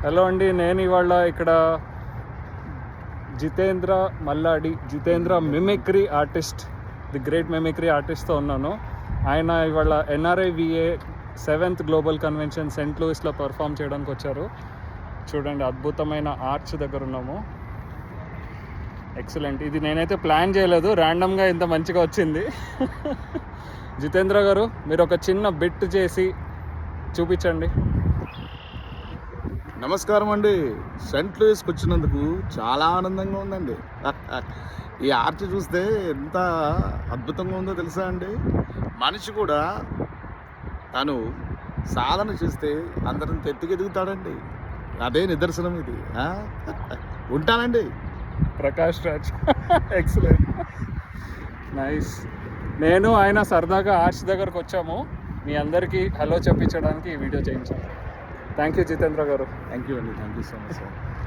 Hello అండి, నేను ఇవాళ ఇక్కడ Jitendra mimicry artist, the great mimicry ఆర్టిస్ట్తో ఉన్నాను. ఆయన ఇవాళ NRIVA 7th global convention Saint లూయిస్లో పర్ఫామ్ చేయడానికి వచ్చారు. చూడండి, అద్భుతమైన ఆర్చ్ దగ్గర ఉన్నాము. ఎక్సలెంట్. ఇది నేనైతే ప్లాన్ చేయలేదు, ర్యాండమ్గా ఇంత మంచిగా వచ్చింది. జితేంద్ర గారు, మీరు ఒక చిన్న బిట్ చేసి చూపించండి. నమస్కారం అండి. సెంట్ లూయిస్కి వచ్చినందుకు చాలా ఆనందంగా ఉందండి. ఈ ఆర్చ్ చూస్తే ఎంత అద్భుతంగా ఉందో తెలుసా అండి. మనిషి కూడా తను సాధన చేస్తే అందరిని ఎత్తుకెదుగుతాడండి. అదే నిదర్శనం ఇది. ఉంటానండి. ప్రకాష్ రాజ్. Excellent, nice. నేను ఆయన సరదాగా ఆర్చ్ దగ్గరకు వచ్చాము. మీ అందరికీ హలో చెప్పించడానికి ఈ వీడియో చేయించాను. థ్యాంక్ యూ జితేంద్ర గారు. థ్యాంక్ యూ అండి. Thank you so much sir.